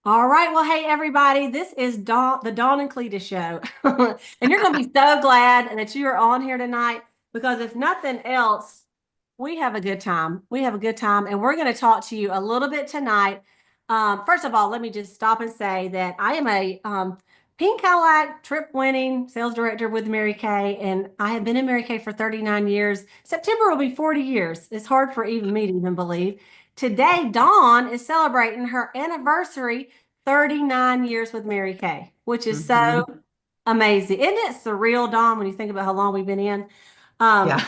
All right. Well, hey, everybody, this is the Dawn and Cleta show. And you're going to be so glad that you are on here tonight because if nothing else, we have a good time. We have a good time, and we're going to talk to you a little bit tonight. First of all, let me just stop and say that I am a Pink Cadillac trip winning sales director with Mary Kay, and I have been in Mary Kay for 39 years. September will be 40 years. It's hard for even me to even believe. Today, Dawn is celebrating her anniversary 39 years with Mary Kay, which is Hmm. so amazing. Isn't it surreal, Dawn, when you think about how long we've been in? Um, Yeah.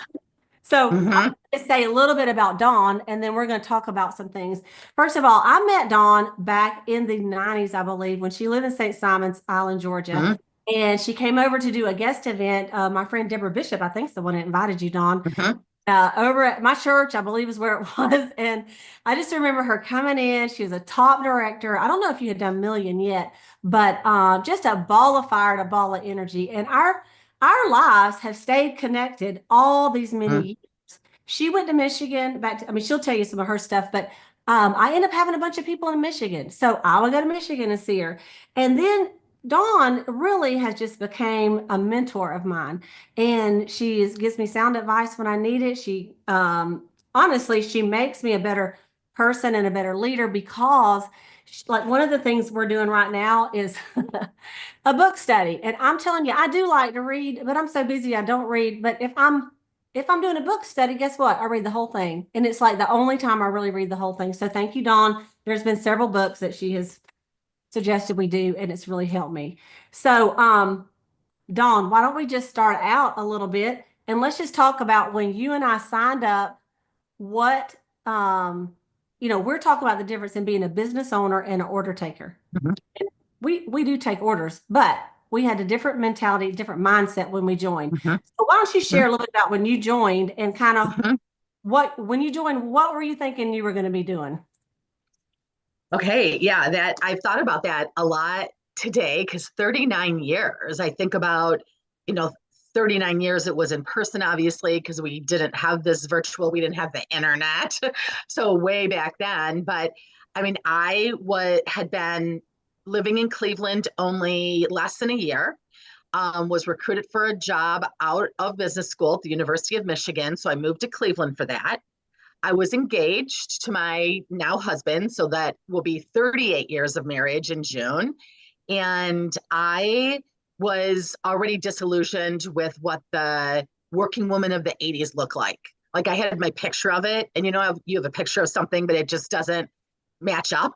so I'm Hmm. going to say a little bit about Dawn, and then we're going to talk about some things. First of all, I met Dawn back in the 90s, I believe, when she lived in St. Simons Island, Georgia. Hmm. And she came over to do a guest event. My friend Deborah Bishop, I think, is the one that invited you, Dawn, Hmm. over at my church, I believe is where it was. And I just remember her coming in. She was a top director. I don't know if you had done Million yet, but just a ball of fire and a ball of energy. And our lives have stayed connected all these many Hmm. years. She went to Michigan I mean, she'll tell you some of her stuff, but I ended up having a bunch of people in Michigan. So I would go to Michigan and see her. And then Dawn really has just became a mentor of mine, and gives me sound advice when I need it. Honestly, she makes me a better person and a better leader because like one of the things we're doing right now is a book study. And I'm telling you, I do like to read, but I'm so busy I don't read. But if I'm doing a book study, guess what? I read the whole thing. And it's like the only time I really read the whole thing. So thank you, Dawn. There's been several books that she has suggested we do, and it's really helped me. So, Dawn, why don't we just start out a little bit and let's just talk about when you and I signed up, what, um, we're talking about the difference in being a business owner and an order taker. Hmm. We do take orders, but we had a different mentality, different mindset when we joined. Hmm. So why don't you share a little bit about when you joined and kind of Hmm. when you joined, what were you thinking you were going to be doing? Okay. Yeah, that I've thought about that a lot today because 39 years, I think about, you know, 39 years it was in person, obviously, because we didn't have this virtual, we didn't have the internet. So way back then. But I mean, had been living in Cleveland only less than a year. Was recruited for a job out of business school at the University of Michigan. So I moved to Cleveland for that. I was engaged to my now husband, so that will be 38 years of marriage in June. And I was already disillusioned with what the working woman of the 80s looked like. Like I had my picture of it, and you have a picture of something, but it just doesn't match up.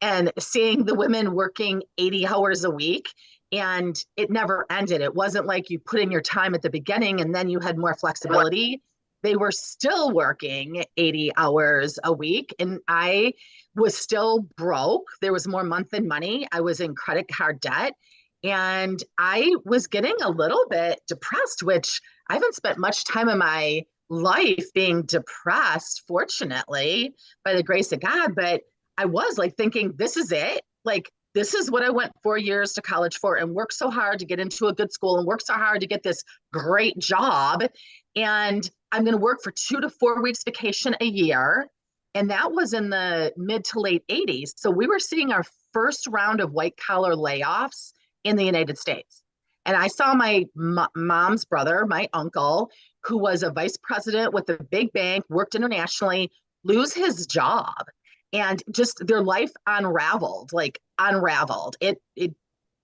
And seeing the women working 80 hours a week, and it never ended. It wasn't like you put in your time at the beginning and then you had more flexibility. They were still working 80 hours a week, and I was still broke. There was more month than money. I was in credit card debt, and I was getting a little bit depressed, which I haven't spent much time in my life being depressed, fortunately, by the grace of God. But I was like thinking, this is it. Like, this is what I went 4 years to college for and worked so hard to get into a good school and worked so hard to get this great job. And I'm going to work for 2 to 4 weeks vacation a year. And that was in the mid to late 80s. So we were seeing our first round of white collar layoffs in the United States. And I saw my mom's brother, my uncle, who was a vice president with a big bank, worked internationally, lose his job. And just their life unraveled, like unraveled. It did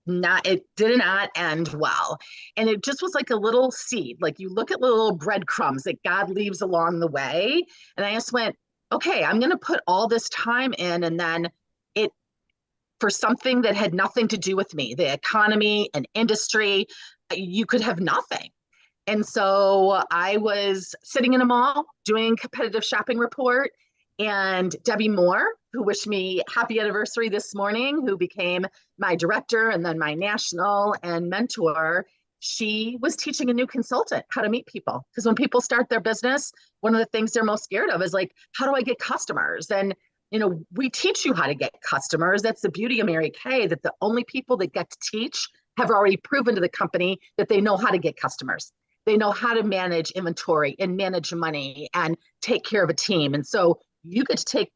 not end well. And it just was like a little seed. Like you look at little breadcrumbs that God leaves along the way. And I just went, okay, I'm going to put all this time in. And then it, for something that had nothing to do with me, the economy and industry, you could have nothing. And so I was sitting in a mall doing competitive shopping report, and Debbie Moore, who wished me happy anniversary this morning, who became my director and then my national and mentor, she was teaching a new consultant how to meet people. Because when people start their business, one of the things they're most scared of is like, how do I get customers? And we teach you how to get customers. That's the beauty of Mary Kay, that the only people that get to teach have already proven to the company that they know how to get customers. They know how to manage inventory and manage money and take care of a team. And so you get to take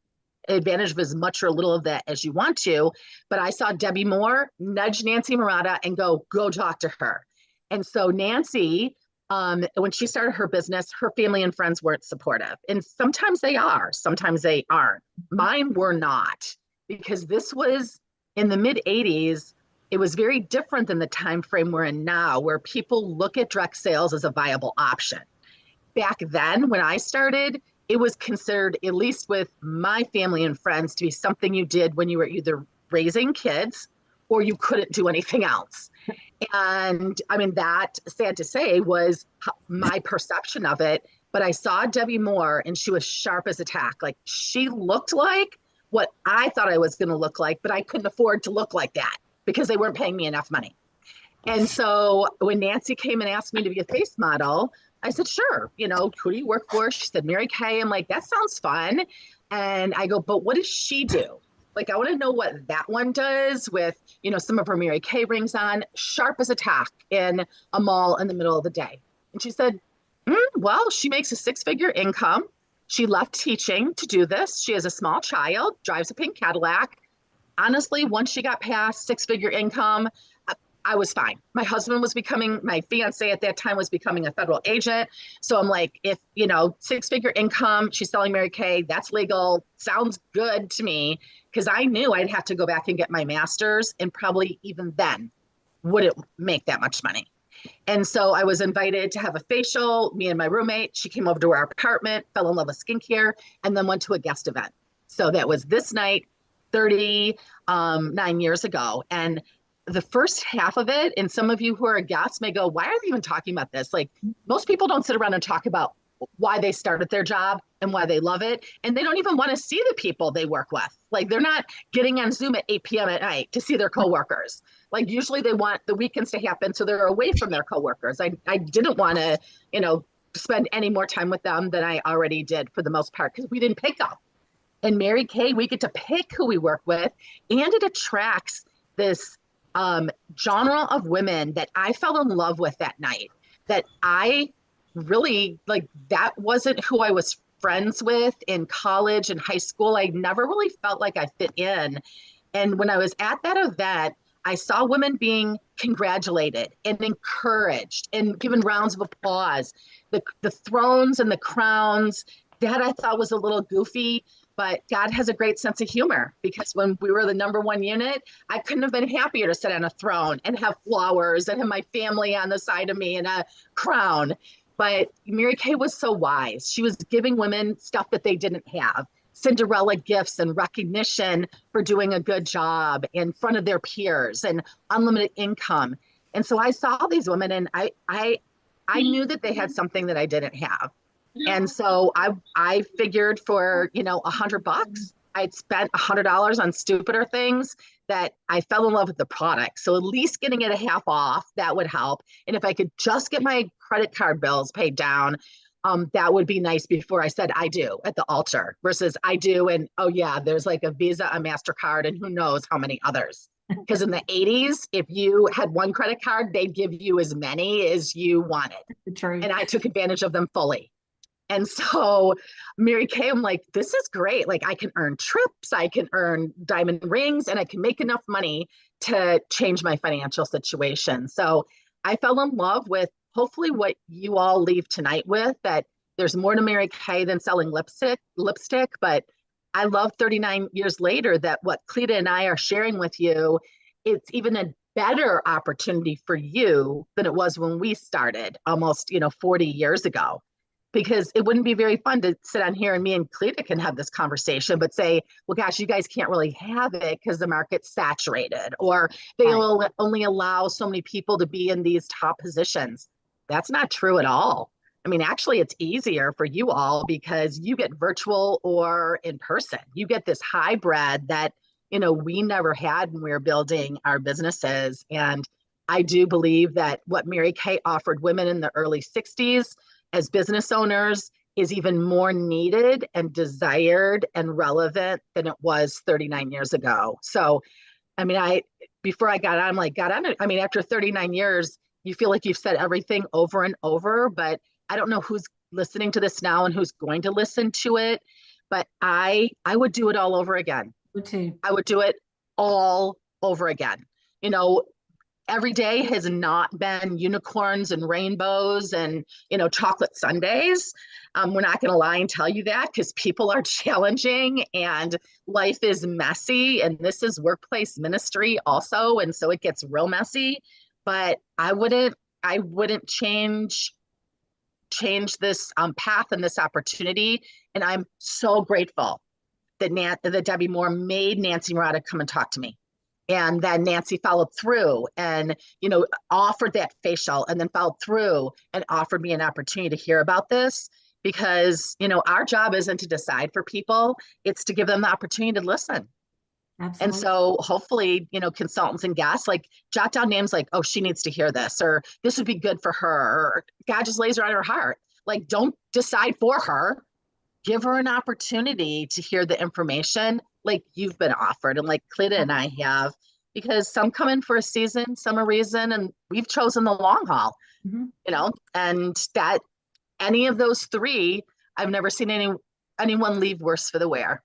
advantage of as much or little of that as you want to. But I saw Debbie Moore nudge Nancy Murata and go talk to her. And so Nancy, when she started her business, her family and friends weren't supportive. And sometimes they are, sometimes they aren't. Mine were not, because this was in the mid 80s. It was very different than the time frame we're in now, where people look at direct sales as a viable option. Back then, when I started, it was considered, at least with my family and friends, to be something you did when you were either raising kids or you couldn't do anything else. And I mean, that, sad to say, was my perception of it. But I saw Debbie Moore and she was sharp as a tack. Like, she looked like what I thought I was going to look like, but I couldn't afford to look like that because they weren't paying me enough money. And so when Nancy came and asked me to be a face model, I said, sure. You know, who do you work for? She said, Mary Kay. I'm like, that sounds fun. And I go, but what does she do? Like, I want to know what that one does with, you know, some of her Mary Kay rings on, sharp as a tack in a mall in the middle of the day. And she said, well, she makes a 6-figure income. She left teaching to do this. She has a small child, drives a pink Cadillac. Honestly, once she got past 6-figure income, I was fine. My husband was my fiance at that time was becoming a federal agent. So I'm like, if, you know, 6-figure income, she's selling Mary Kay, that's legal, sounds good to me. Because I knew I'd have to go back and get my master's, and probably even then wouldn't make that much money. And so I was invited to have a facial, me and my roommate. She came over to our apartment, fell in love with skincare, and then went to a guest event. So that was this night, 39 years ago. And the first half of it, and some of you who are guests may go, why are they even talking about this? Like, most people don't sit around and talk about why they started their job and why they love it. And they don't even want to see the people they work with. Like, they're not getting on Zoom at 8 p.m. at night to see their coworkers. Like, usually they want the weekends to happen so they're away from their coworkers. I didn't want to, you know, spend any more time with them than I already did for the most part, because we didn't pick them. And Mary Kay, we get to pick who we work with, and it attracts this genre of women that I fell in love with that night, that I really, like, that wasn't who I was friends with in college and high school. I never really felt like I fit in. And when I was at that event, I saw women being congratulated and encouraged and given rounds of applause. The thrones and the crowns, that I thought was a little goofy, but God has a great sense of humor, because when we were the #1 unit, I couldn't have been happier to sit on a throne and have flowers and have my family on the side of me and a crown. But Mary Kay was so wise. She was giving women stuff that they didn't have. Cinderella gifts and recognition for doing a good job in front of their peers and unlimited income. And so I saw these women, and I knew that they had something that I didn't have. And so I figured for, you know, $100, I'd spent $100 on stupider things, that I fell in love with the product. So at least getting it a half off, that would help. And if I could just get my credit card bills paid down, that would be nice before I said I do at the altar, versus I do. And, oh yeah, there's like a Visa, a MasterCard, and who knows how many others. Because in the 80s, if you had one credit card, they'd give you as many as you wanted. True. And I took advantage of them fully. And so Mary Kay, I'm like, this is great. Like, I can earn trips, I can earn diamond rings, and I can make enough money to change my financial situation. So I fell in love with hopefully what you all leave tonight with, that there's more to Mary Kay than selling lipstick. But I love 39 years later that what Cleta and I are sharing with you, it's even a better opportunity for you than it was when we started almost, 40 years ago. Because it wouldn't be very fun to sit on here and me and Cleta can have this conversation, but say, well, gosh, you guys can't really have it because the market's saturated, or they will only allow so many people to be in these top positions. That's not true at all. I mean, actually, it's easier for you all because you get virtual or in person. You get this hybrid that, we never had when we were building our businesses. And I do believe that what Mary Kay offered women in the early 60s as business owners is even more needed and desired and relevant than it was 39 years ago. So, I mean, before I got on, I'm like, after 39 years, you feel like you've said everything over and over, but I don't know who's listening to this now and who's going to listen to it. but I would do it all over again. Me too. I would do it all over again. You know, every day has not been unicorns and rainbows and chocolate sundaes. We're not going to lie and tell you that because people are challenging and life is messy, and this is workplace ministry also, and so it gets real messy. But I wouldn't change this path and this opportunity, and I'm so grateful that Debbie Moore made Nancy Murata come and talk to me. And then Nancy followed through and, offered that facial and then followed through and offered me an opportunity to hear about this because, our job isn't to decide for people, it's to give them the opportunity to listen. And Absolutely. so hopefully, consultants and guests like jot down names like, oh, she needs to hear this, or this would be good for her, or God just lays her on her heart. Like, don't decide for her, give her an opportunity to hear the information like you've been offered and like Cleta and I have, because some come in for a season, some a reason, and we've chosen the long haul, Mhm. and that any of those three, I've never seen anyone leave worse for the wear.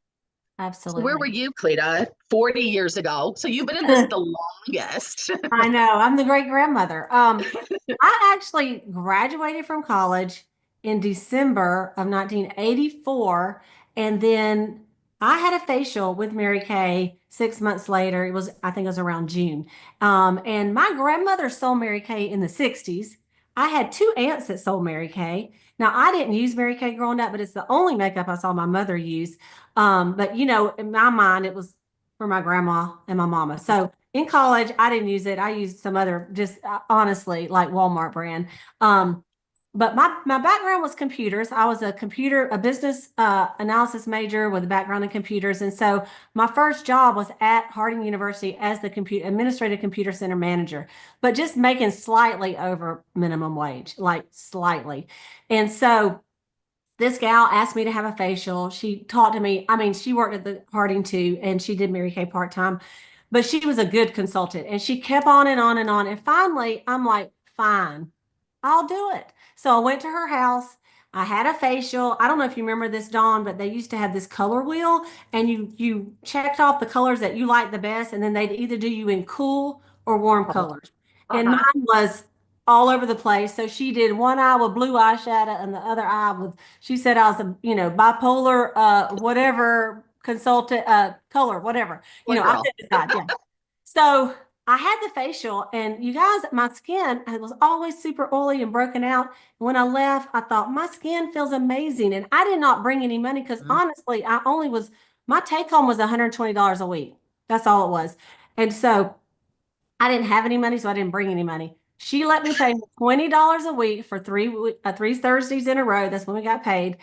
So where were Absolutely. you, Cleta, 40 years ago? So you've been in this the longest. I know. I'm the great grandmother. I actually graduated from college in December of 1984, and then I had a facial with Mary Kay 6 months later. I think it was around June. And my grandmother sold Mary Kay in the 60s. I had two aunts that sold Mary Kay. Now, I didn't use Mary Kay growing up, but it's the only makeup I saw my mother use. But in my mind, it was for my grandma and my mama. So in college, I didn't use it. I used some other, just honestly, like Walmart brand. Um, but my background was computers. I was a business analysis major with a background in computers. And so my first job was at Harding University as the administrative computer center manager, but just making slightly over minimum wage, like slightly. And so this gal asked me to have a facial. She talked to me. I mean, she worked at the Harding too, and she did Mary Kay part-time, but she was a good consultant. And she kept on and on and on. And finally, I'm like, fine, I'll do it. So I went to her house. I had a facial. I don't know if you remember this, Dawn, but they used to have this color wheel, and you checked off the colors that you liked the best, and then they'd either do you in cool or warm colors. And Uh-huh. mine was all over the place. So she did one eye with blue eyeshadow and the other eye with, she said I was a, bipolar, whatever consultant, color, whatever. What I girl? couldn't decide. Yeah. So I had the facial, and you guys, my skin was always super oily and broken out. When I left, I thought my skin feels amazing. And I did not bring any money because Mhm. honestly, my take home was $120 a week. That's all it was. And so I didn't have any money, so I didn't bring any money. She let me pay $20 a week for three Thursdays in a row. That's when we got paid.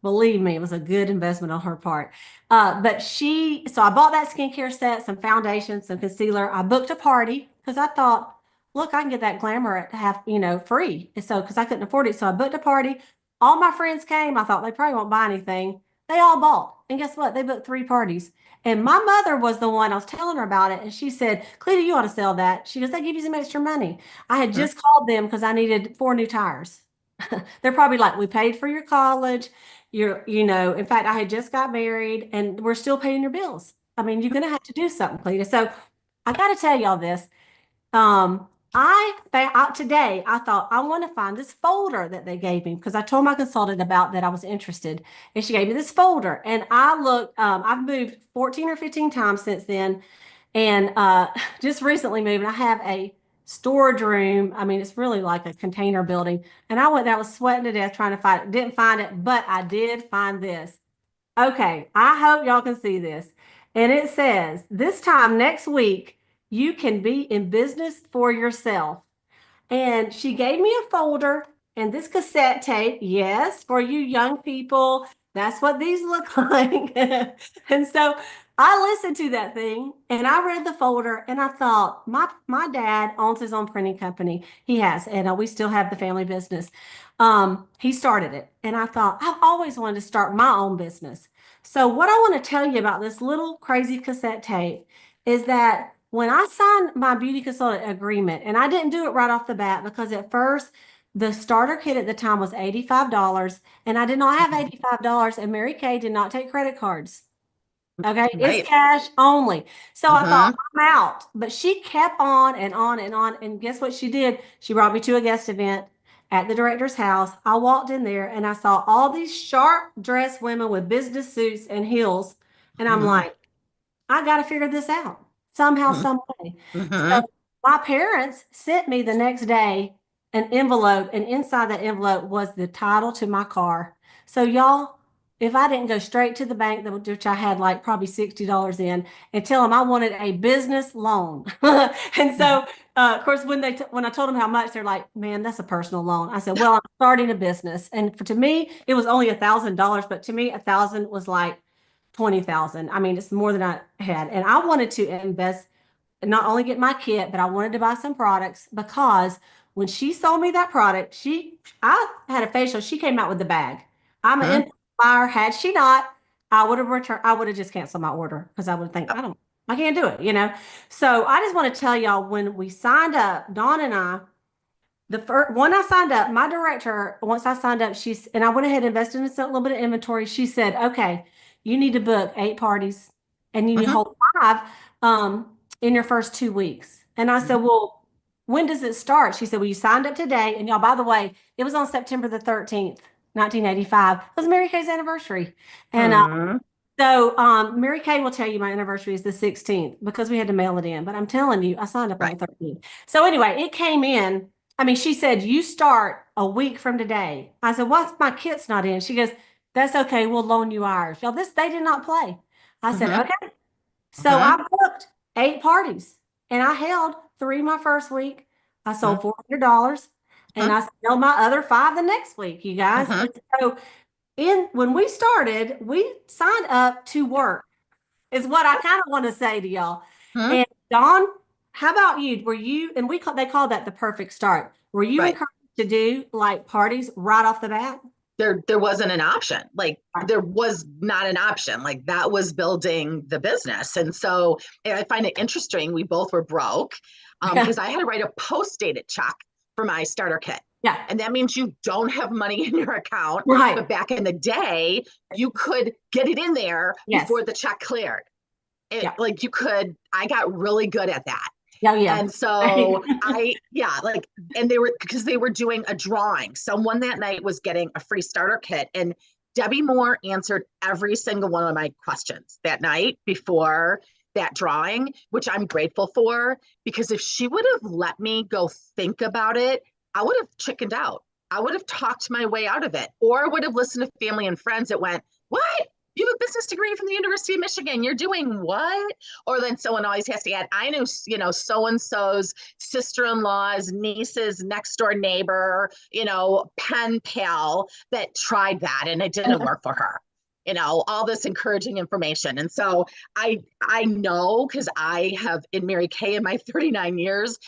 Believe me, it was a good investment on her part. So I bought that skincare set, some foundation, some concealer. I booked a party because I thought, look, I can get that glamour at half, free. And so, because I couldn't afford it. So I booked a party. All my friends came. I thought they probably won't buy anything. They all bought. And guess what? They booked three parties. And my mother was the one, I was telling her about it, and she said, Cleta, you ought to sell that. She goes, they give you some extra money. I had Mhm. just called them because I needed four new tires. They're probably like, we paid for your college. In fact, I had just got married and we're still paying your bills. I mean, you're going to have to do something, Cleta. So I got to tell y'all this. Today I thought I want to find this folder that they gave me because I told my consultant about that I was interested, and she gave me this folder. And I looked. I've moved 14 or 15 times since then, and just recently moved. And I have a storage room. I mean, it's really like a container building. And I went there, I was sweating to death trying to find it. Didn't find it, but I did find this. Okay, I hope y'all can see this. And it says, this time next week, you can be in business for yourself. And she gave me a folder and this cassette tape. Yes, for you young people, that's what these look like. And so I listened to that thing and I read the folder and I thought, my dad owns his own printing company. He has, and we still have the family business. He started it. And I thought, I've always wanted to start my own business. So what I want to tell you about this little crazy cassette tape is that when I signed my beauty consultant agreement, and I didn't do it right off the bat because at first The starter kit at the time was $85, and I did not have $85, and Mary Kay did not take credit cards. Okay, it's Right. cash only. So I thought, Mm-hmm. I'm out. But she kept on and on and on. And guess what she did? She brought me to a guest event at the director's house. I walked in there and I saw all these sharp dressed women with business suits and heels. And I'm Mm-hmm. like, I got to figure this out somehow, some way. Mm-hmm. So my parents sent me the next day an envelope, and inside that envelope was the title to my car. So y'all, if I didn't go straight to the bank, which I had like probably $60 in, and tell them I wanted a business loan, and so of course when I told them how much, they're like, "Man, that's a personal loan." I said, "Well, I'm starting a business," and to me, it was only $1,000, but to me, 1,000 was like 20,000. I mean, it's more than I had. And I wanted to invest, not only get my kit, but I wanted to buy some products because when she sold me that product, I had a facial, she came out with the bag. I'm an Mm-hmm. impulse buyer. Had she not, I would have just canceled my order because I would think, I can't do it. So I just want to tell y'all when we signed up, Dawn and I, the first when I signed up, my director, once I signed up, and I went ahead and invested in a little bit of inventory. She said, okay, you need to book 8 parties and you need to Mm-hmm. hold five in your first 2 weeks. And I said, well, when does it start? She said, well, you signed up today. And y'all, by the way, it was on September the 13th, 1985. It was Mary Kay's anniversary. And Mm-hmm. so Mary Kay will tell you my anniversary is the 16th because we had to mail it in. But I'm telling you, I signed up on Right. the 13th. So anyway, it came in. I mean, she said, you start a week from today. I said, what's my kit's not in? She goes, that's okay. We'll loan you ours. Y'all, they did not play. I said, Mm-hmm. okay. So Mm-hmm. I booked 8 parties and I held three my first week. I sold $400 and I held my other five the next week, you guys. Mm-hmm. And so when we started, we signed up to work is what I kind of want to say to y'all. Mm-hmm. And Dawn, how about you? Were you, and they call that the perfect start. Were you Right. encouraged to do like parties right off the bat? There wasn't an option. Like there was not an option. Like that was building the business. And so I find it interesting. We both were broke Yeah. because I had to write a post-dated check for my starter kit. Yeah. And that means you don't have money in your account. Right. But back in the day, you could get it in there Yes. before the check cleared. Yeah. Like I got really good at that. Yeah. Yeah. And so yeah, like, and because they were doing a drawing. Someone that night was getting a free starter kit. And Debbie Moore answered every single one of my questions that night before that drawing, which I'm grateful for, because if she would have let me go think about it, I would have chickened out. I would have talked my way out of it, or would have listened to family and friends that went, what? You have a business degree from the University of Michigan. You're doing what? Or then someone always has to add, I knew, so-and-so's sister-in-law's niece's next door neighbor, pen pal that tried that and it didn't work for her. All this encouraging information. And so I know, because I have in Mary Kay in my 39 years,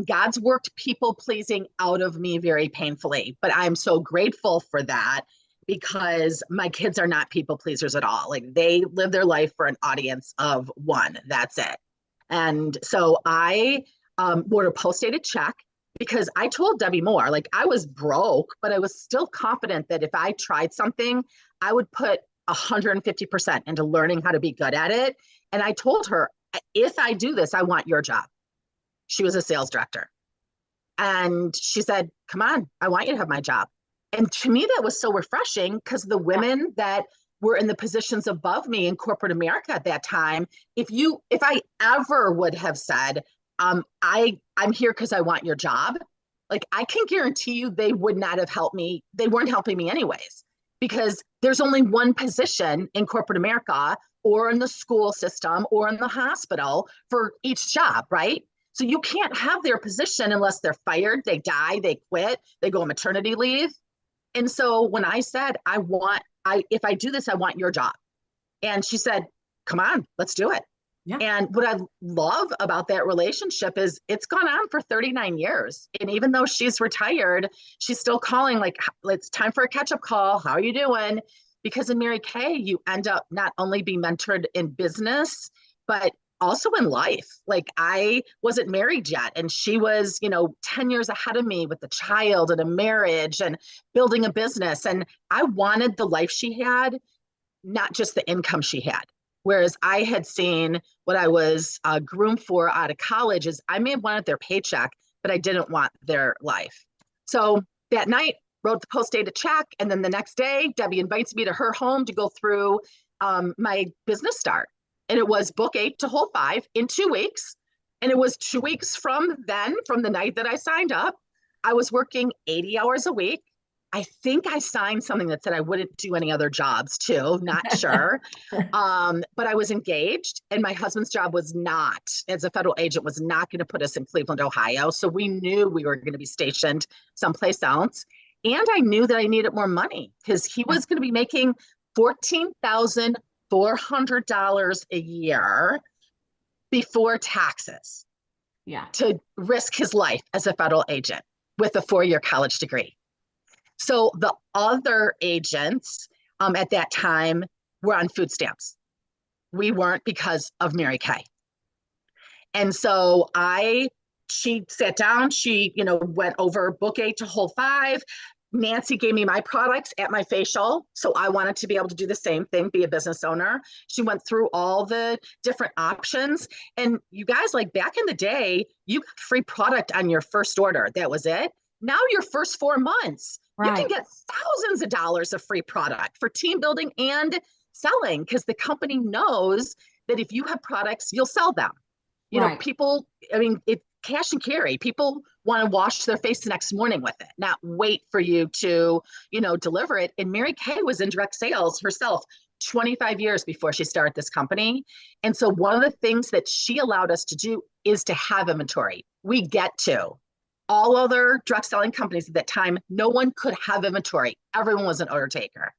God's worked people pleasing out of me very painfully, but I'm so grateful for that because my kids are not people pleasers at all. Like they live their life for an audience of one. That's it. And so I wrote a post-dated check because I told Debbie Moore, like I was broke, but I was still confident that if I tried something, I would put 150% into learning how to be good at it. And I told her, if I do this, I want your job. She was a sales director. And she said, come on, I want you to have my job. And to me, that was so refreshing because the women that were in the positions above me in corporate America at that time, if I ever would have said, I'm here because I want your job, like I can guarantee you they would not have helped me. They weren't helping me anyways, because there's only one position in corporate America or in the school system or in the hospital for each job, right? So you can't have their position unless they're fired, they die, they quit, they go on maternity leave. And so when I said, if I do this, I want your job. And she said, come on, let's do it. Yeah. And what I love about that relationship is it's gone on for 39 years. And even though she's retired, she's still calling like, it's time for a catch-up call. How are you doing? Because in Mary Kay, you end up not only being mentored in business, but also in life. Like I wasn't married yet, and she was, 10 years ahead of me with a child and a marriage and building a business. And I wanted the life she had, not just the income she had. Whereas I had seen what I was groomed for out of college is I may have wanted their paycheck, but I didn't want their life. So that night, wrote the post-dated check. And then the next day, Debbie invites me to her home to go through my business start. And it was book 8 to hold 5 in 2 weeks. And it was 2 weeks from then, from the night that I signed up. I was working 80 hours a week. I think I signed something that said I wouldn't do any other jobs too, not sure. But I was engaged, and my husband's job was not, as a federal agent, was not going to put us in Cleveland, Ohio. So we knew we were going to be stationed someplace else. And I knew that I needed more money because he was going to be making $14,400 a year before taxes. Yeah. To risk his life as a federal agent with a 4-year college degree. So the other agents at that time were on food stamps. We weren't because of Mary Kay. And so she sat down, she, went over book 8 to hold 5. Nancy gave me my products at my facial. So I wanted to be able to do the same thing, be a business owner. She went through all the different options. And you guys, like back in the day, you got free product on your first order. That was it. Now your first 4 months, you can get thousands of dollars of free product for team building and selling, because the company knows that if you have products, you'll sell them. People, it's cash and carry. People want to wash their face the next morning with it, not wait for you to, deliver it. And Mary Kay was in direct sales herself 25 years before she started this company. And so one of the things that she allowed us to do is to have inventory. We get to. All other direct selling companies at that time, no one could have inventory. Everyone was an order taker.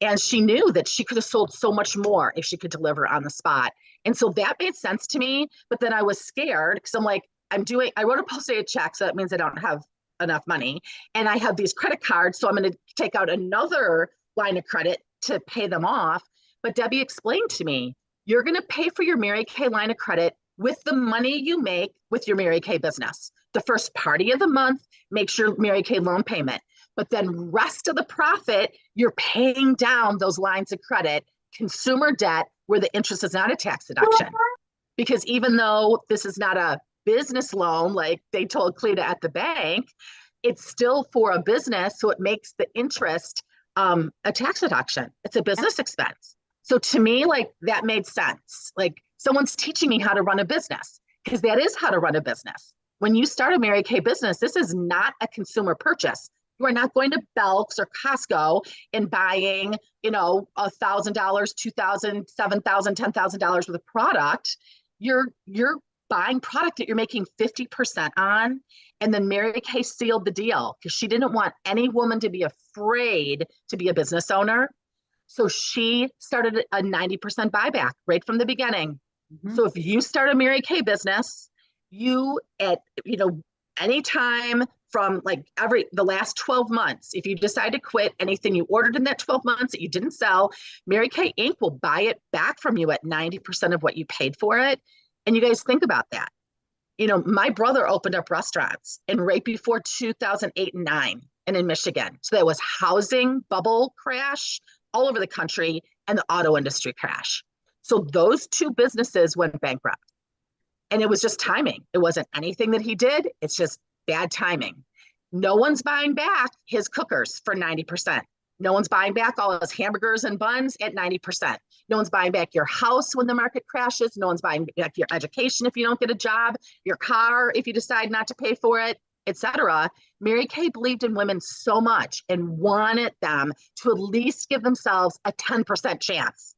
And she knew that she could have sold so much more if she could deliver on the spot. And so that made sense to me. But then I was scared because I'm like, I wrote a post-dated check. So that means I don't have enough money. And I have these credit cards. So I'm going to take out another line of credit to pay them off. But Debbie explained to me, you're going to pay for your Mary Kay line of credit with the money you make with your Mary Kay business. The first party of the month makes your Mary Kay loan payment. But then rest of the profit, you're paying down those lines of credit, consumer debt, where the interest is not a tax deduction. Because even though this is not a business loan, like they told Cleta at the bank, it's still for a business. So it makes the interest a tax deduction. It's a business expense. So to me, like that made sense. Like someone's teaching me how to run a business, because that is how to run a business. When you start a Mary Kay business, this is not a consumer purchase. You are not going to Belk's or Costco and buying, $1,000, $2,000, $7,000, $10,000 worth of product. You're buying product that you're making 50% on. And then Mary Kay sealed the deal because she didn't want any woman to be afraid to be a business owner. So she started a 90% buyback right from the beginning. Mm-hmm. So if you start a Mary Kay business, you anytime from the last 12 months, if you decide to quit anything you ordered in that 12 months that you didn't sell, Mary Kay Inc. will buy it back from you at 90% of what you paid for it. And you guys think about that. My brother opened up restaurants right before 2008 and 9 and in Michigan. So that was housing bubble crash all over the country and the auto industry crash. So those 2 businesses went bankrupt. And it was just timing. It wasn't anything that he did. It's just bad timing. No one's buying back his cookers for 90%. No one's buying back all his hamburgers and buns at 90%. No one's buying back your house when the market crashes. No one's buying back your education if you don't get a job, your car if you decide not to pay for it, etc. Mary Kay believed in women so much and wanted them to at least give themselves a 10% chance.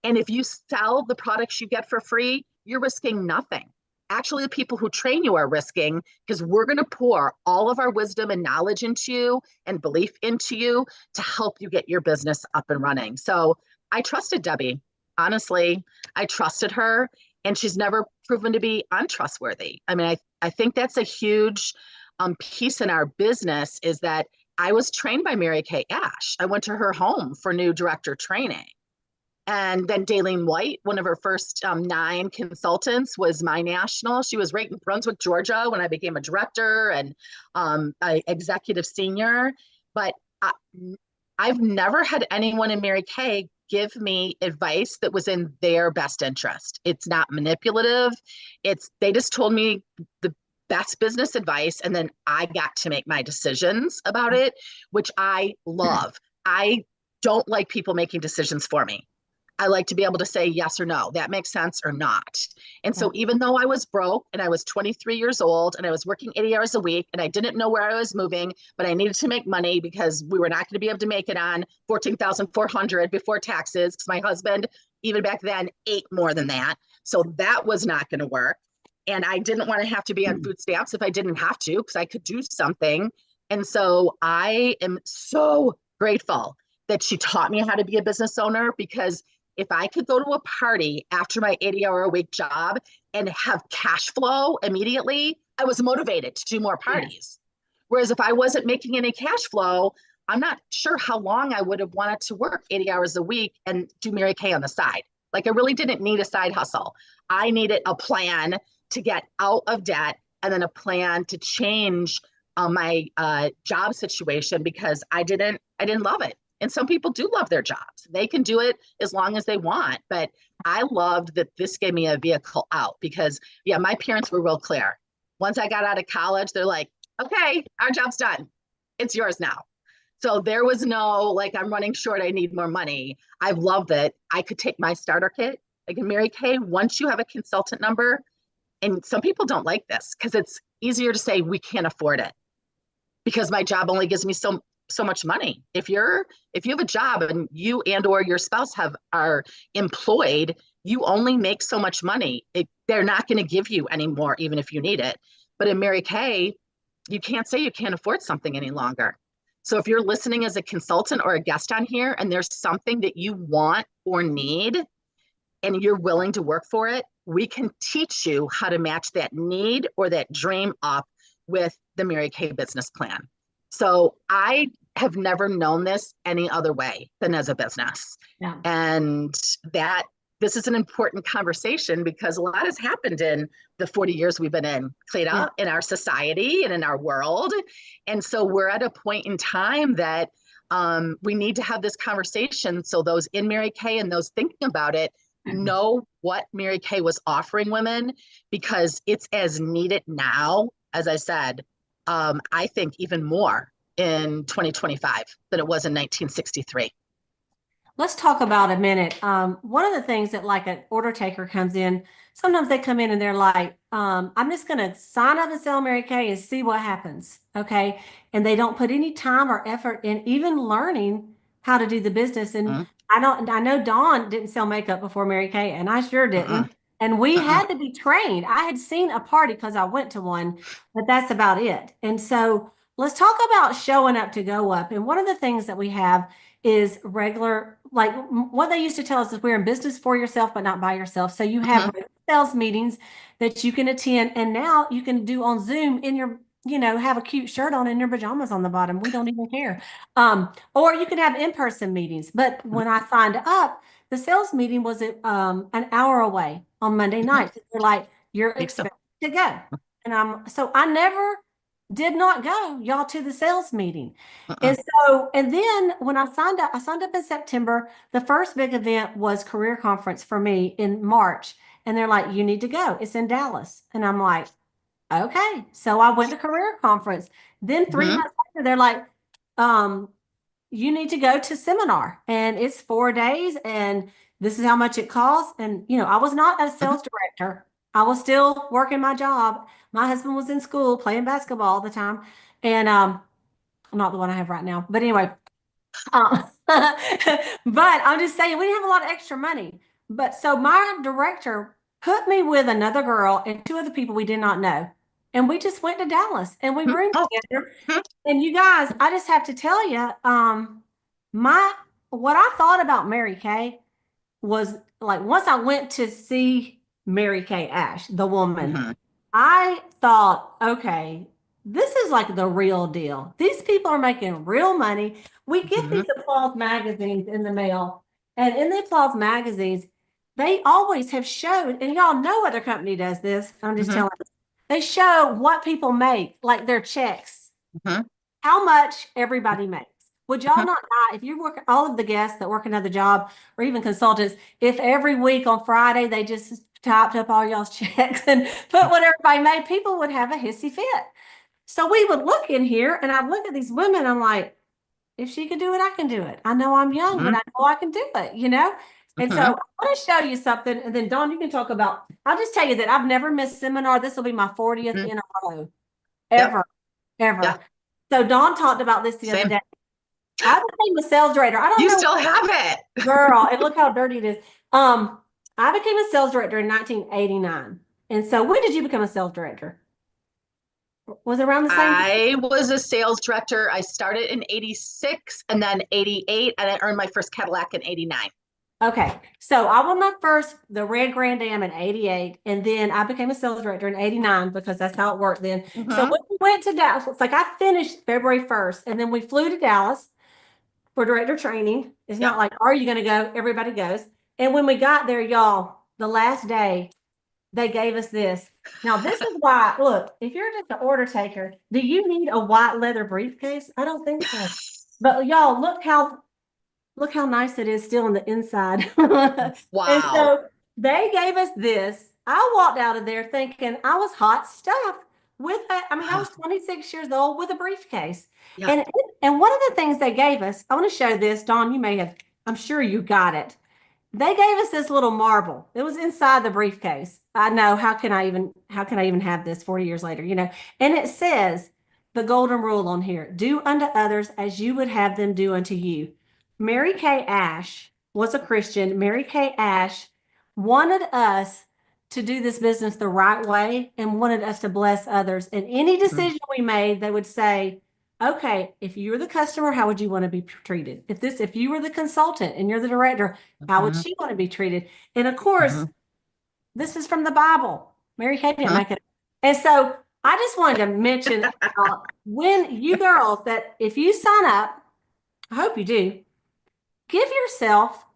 And if you sell the products you get for free, you're risking nothing. Actually, the people who train you are risking, because we're going to pour all of our wisdom and knowledge into you and belief into you to help you get your business up and running. So I trusted Debbie. Honestly, I trusted her, and she's never proven to be untrustworthy. I mean, I think that's a huge piece in our business, is that I was trained by Mary Kay Ash. I went to her home for new director training. And then Daleen White, one of her first 9 consultants, was my national. She was right in Brunswick, Georgia, when I became a director and a executive senior. But I, I've never had anyone in Mary Kay give me advice that was in their best interest. It's not manipulative. They just told me the best business advice, and then I got to make my decisions about it, which I love. I don't like people making decisions for me. I like to be able to say yes or no, that makes sense or not. And so even though I was broke and I was 23 years old and I was working 80 hours a week and I didn't know where I was moving, but I needed to make money because we were not going to be able to make it on 14,400 before taxes, because my husband, even back then, ate more than that. So that was not going to work. And I didn't want to have to be on food stamps if I didn't have to, because I could do something. And so I am so grateful that she taught me how to be a business owner, because if I could go to a party after my 80-hour-a-week job and have cash flow immediately, I was motivated to do more parties. Whereas if I wasn't making any cash flow, I'm not sure how long I would have wanted to work 80 hours a week and do Mary Kay on the side. Like, I really didn't need a side hustle. I needed a plan to get out of debt, and then a plan to change my job situation, because I didn't love it. And some people do love their jobs. They can do it as long as they want. But I loved that this gave me a vehicle out, because, yeah, my parents were real clear. Once I got out of college, they're like, okay, our job's done. It's yours now. So there was no, like, I'm running short, I need more money. I've loved that I could take my starter kit. Like in Mary Kay, once you have a consultant number, and some people don't like this because it's easier to say we can't afford it, because my job only gives me so much money. If you have a job and you and or your spouse are employed, you only make so much money. They're not going to give you any more, even if you need it. But in Mary Kay, you can't say you can't afford something any longer. So if you're listening as a consultant or a guest on here, and there's something that you want or need, and you're willing to work for it, we can teach you how to match that need or that dream up with the Mary Kay business plan. So I have never known this any other way than as a business. Yeah. And that this is an important conversation, because a lot has happened in the 40 years we've been in Cleta, in our society and in our world. And so we're at a point in time that we need to have this conversation, so those in Mary Kay and those thinking about it know what Mary Kay was offering women, because it's as needed now, as I said, I think even more in 2025 than it was in 1963. Let's talk about a minute. One of the things that, like, an order taker comes in, sometimes they come in and they're like, I'm just going to sign up and sell Mary Kay and see what happens. Okay. And they don't put any time or effort in even learning how to do the business. And I know Dawn didn't sell makeup before Mary Kay, and I sure didn't. And we had to be trained. I had seen a party because I went to one, but that's about it. And so let's talk about showing up to go up. And one of the things that we have is regular, like what they used to tell us is we're in business for yourself, but not by yourself. So you have sales meetings that you can attend, and now you can do on Zoom in your, have a cute shirt on and your pajamas on the bottom. We don't even care. Or you can have in-person meetings. But when I signed up, the sales meeting was an hour away on Monday nights. They're like, you're expected to go. And I never did not go, y'all, to the sales meeting. And then when I signed up in September. The first big event was career conference for me in March. And they're like, you need to go. It's in Dallas. And I'm like, okay. So I went to career conference. Then 3 months later, they're like, you need to go to seminar, and it's 4 days, and this is how much it costs. And, I was not a sales director. I was still working my job. My husband was in school playing basketball all the time. And not the one I have right now. But anyway, but I'm just saying we didn't have a lot of extra money. But so my director put me with another girl and 2 other people we did not know. And we just went to Dallas and we roomed together. And you guys, I just have to tell you, what I thought about Mary Kay was, like, once I went to see Mary Kay Ash, the woman, I thought, okay, this is like the real deal. These people are making real money. We get these applause magazines in the mail, And in the Applause magazines, they always have showed, and y'all know other company does this. I'm just Mhm. telling you. They show what people make, like their checks, Mhm. how much everybody makes. Would y'all Mhm. not buy, if you work, all of the guests that work another job or even consultants, if every week on Friday they just typed up all y'all's checks and put what everybody made, people would have a hissy fit. So we would look in here and I'd look at these women. I'm like, if she could do it, I can do it. I know I'm young, but Mhm. I know I can do it, you know? And so Mhm. I want to show you something. And then Dawn, you can talk about, I'll just tell you that I've never missed seminar. This will be my 40th Mhm. in a row, Yep. ever, Yeah. ever. So Dawn talked about this the other Same. day. I became a sales director. I don't You know, still have it. girl, and look how dirty it is. Um, I became a sales director in 1989. And so when did you become a sales director? Was it around the same time? I was a sales director. I started in 86 and then 88, and I earned my first Cadillac in 89. Okay, so I won my first, the Red Grand Am in 88, and then I became a sales director in 89 because that's how it worked then. So Mhm. when we went to Dallas, it's like I finished February 1st, and then we flew to Dallas for director training. It's not Yep. like, are you going to go? Everybody goes. And when we got there, y'all, the last day, they gave us this. Now, this is why, look, if you're just an order taker, do you need a white leather briefcase? I don't think so. But y'all, look how nice it is still on the inside. And Wow. so they gave us this. I walked out of there thinking I was hot stuff with that. I mean, I was 26 years old with a briefcase. Yeah. And one of the things they gave us, I want to show this. Dawn, you may have, I'm sure you got it. They gave us this little marble. It was inside the briefcase. I know, how can I even have this 40 years later, you know? And it says the golden rule on here, do unto others as you would have them do unto you. Mary Kay Ash was a Christian. Mary Kay Ash wanted us to do this business the right way and wanted us to bless others. And any Mhm. decision we made, they would say, okay, if you're the customer, how would you want to be treated? If you were the consultant and you're the director, how would Mhm. she want to be treated? And of course, Mhm. this is from the Bible. Mary Kay didn't Mhm. make it. And so I just wanted to mention when you girls that if you sign up, I hope you do, give yourself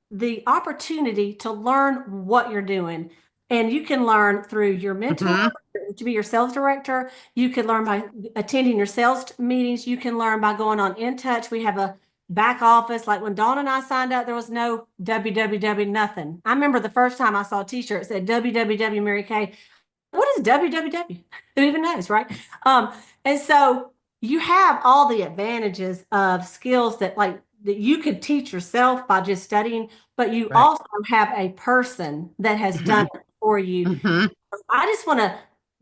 the opportunity to learn what you're doing. And you can learn through your mentor Mhm. to be your sales director. You can learn by attending your sales meetings. You can learn by going on In Touch. We have a back office. Like when Dawn and I signed up, there was no www nothing. I remember the first time I saw a t-shirt that said www Mary Kay. What is www? Who even knows, right? Um, and so you have all the advantages of skills that you could teach yourself by just studying, but you Right. also have a person that has done Mhm. it for you. Mhm. I just want to,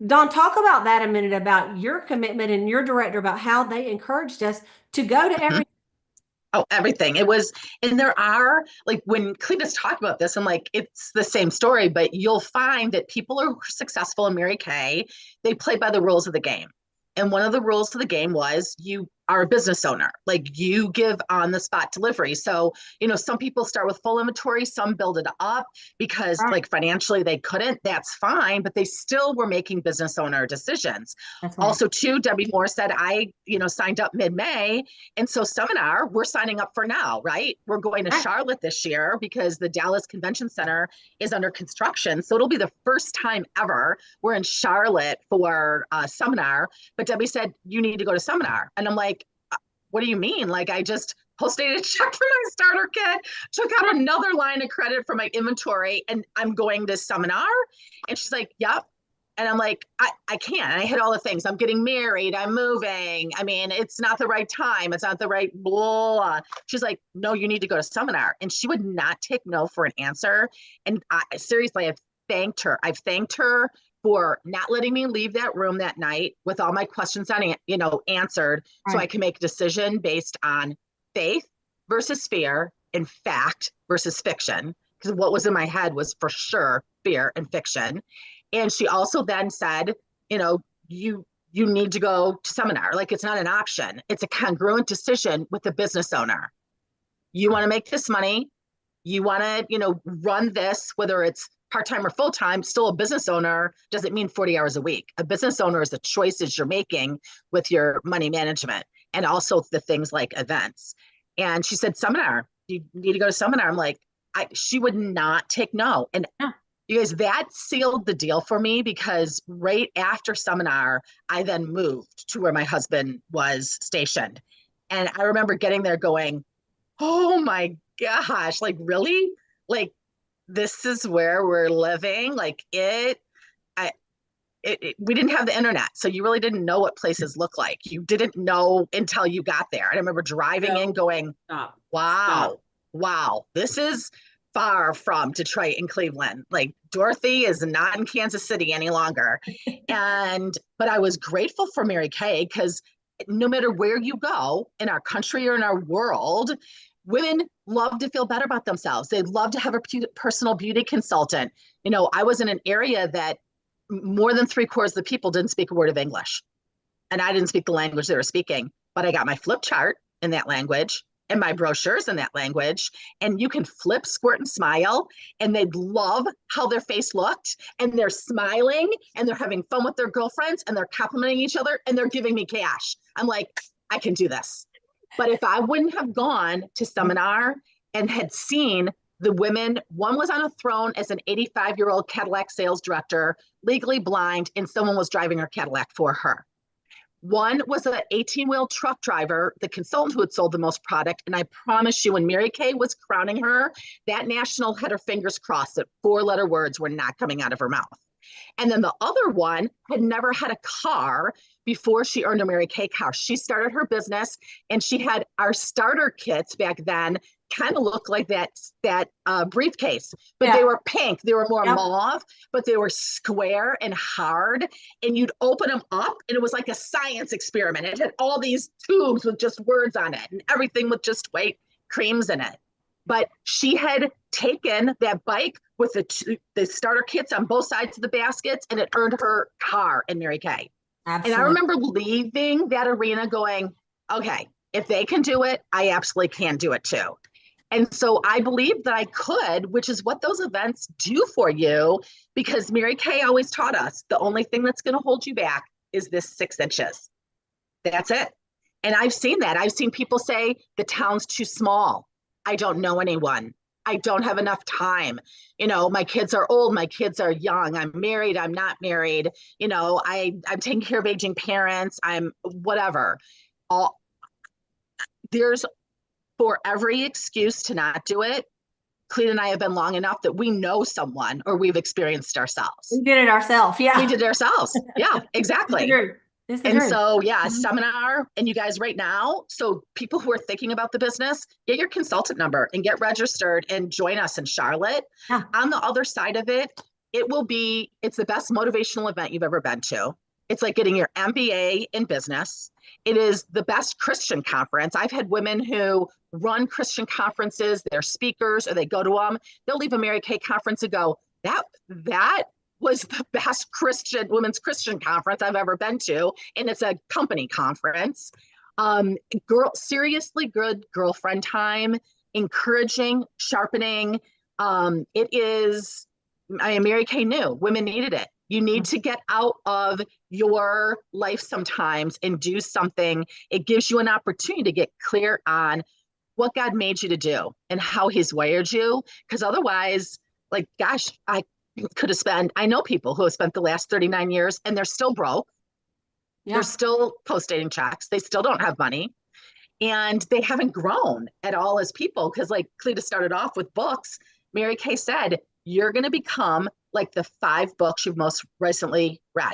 Don, talk about that a minute about your commitment and your director about how they encouraged us to go to Mhm. every. Oh, everything. It was, and there are like when Cleta's talked about this, I'm like, it's the same story, but you'll find that people are successful in Mary Kay. They play by the rules of the game. And one of the rules of the game was you are a business owner, like you give on the spot delivery. So, some people start with full inventory, some build it up because Right. like financially they couldn't. That's fine, but they still were making business owner decisions. That's right. Also, too, Debbie Moore said, I, signed up mid-May. And so seminar, we're signing up for now, right? We're going to Right. Charlotte this year because the Dallas Convention Center is under construction. So it'll be the first time ever we're in Charlotte for a seminar. But Debbie said, you need to go to seminar. And I'm like, what do you mean? Like I just posted a check for my starter kit, took out another line of credit for my inventory, and I'm going to seminar. And she's like, yep. And I'm like, I can't. I hit all the things. I'm getting married. I'm moving. I mean, it's not the right time. It's not the right blah. She's like, no, you need to go to seminar. And she would not take no for an answer. And seriously, I've thanked her. I've thanked her for not letting me leave that room that night with all my questions answered so I Right. can make a decision based on faith versus fear and fact versus fiction. Because what was in my head was for sure fear and fiction. And she also then said, you need to go to seminar. Like it's not an option. It's a congruent decision with the business owner. You want to make this money. You want to, run this, whether it's part-time or full-time, still a business owner doesn't mean 40 hours a week. A business owner is the choices you're making with your money management and also the things like events. And she said, seminar. you need to go to seminar. I'm like, she would not take no. And Yeah. you guys, that sealed the deal for me because right after seminar, I then moved to where my husband was stationed. And I remember getting there going, oh my gosh, like really? Like this is where we're living. Like I, we didn't have the internet. So you really didn't know what places look like. You didn't know until you got there. And I remember driving in going, Stop. wow, wow, this is far from Detroit and Cleveland. Like Dorothy is not in Kansas City any longer. But I was grateful for Mary Kay because no matter where you go in our country or in our world, women love to feel better about themselves. They love to have a personal beauty consultant. I was in an area that more than 3/4 of the people didn't speak a word of English. And I didn't speak the language they were speaking, but I got my flip chart in that language and my brochures in that language. And you can flip, squirt, and smile. And they love how their face looked. And they're smiling and they're having fun with their girlfriends and they're complimenting each other and they're giving me cash. I'm like, I can do this. But if I wouldn't have gone to seminar and had seen the women, one was on a throne as an 85-year-old Cadillac sales director, legally blind, and someone was driving her Cadillac for her. One was an 18-wheel truck driver, the consultant who had sold the most product. And I promise you, when Mary Kay was crowning her, that national had her fingers crossed that 4-letter words were not coming out of her mouth. And then the other one had never had a car before she earned a Mary Kay car. She started her business and she had our starter kits back then kind of look like that briefcase, but they were pink. They were more mauve, but they were square and hard. And you'd open them up and it was like a science experiment. It had all these tubes with just words on it and everything with just white creams in it. But she had taken that bike with the starter kits on both sides of the baskets and it earned her car in Mary Kay. Absolutely. And I remember leaving that arena going, okay, if they can do it, I absolutely can do it too. And so I believe that I could, which is what those events do for you, because Mary Kay always taught us the only thing that's going to hold you back is this 6 inches. That's it. And I've seen that. I've seen people say the town's too small. I don't know anyone. I don't have enough time. My kids are old. My kids are young. I'm married. I'm not married. I'm taking care of aging parents. I'm whatever. There's for every excuse to not do it. Cleta and I have been long enough that we know someone or we've experienced ourselves. We did it ourselves. Yeah. We did it ourselves. Yeah, exactly. And so, seminar, and you guys right now, so people who are thinking about the business, get your consultant number and get registered and join us in Charlotte. Yeah. On the other side of it, it's the best motivational event you've ever been to. It's like getting your MBA in business. It is the best Christian conference. I've had women who run Christian conferences, they're speakers, or they go to them. They'll leave a Mary Kay conference and go, that was the best women's Christian conference I've ever been to. And it's a company conference. Seriously good girlfriend time, encouraging, sharpening. Mary Kay knew women needed it. You need to get out of your life sometimes and do something. It gives you an opportunity to get clear on what God made you to do and how he's wired you. Because otherwise, like, gosh, I know people who have spent the last 39 years and they're still broke. Yeah. They're still post-dating checks. They still don't have money. And they haven't grown at all as people. Because like Cleta started off with books. Mary Kay said, you're going to become like the 5 books you've most recently read.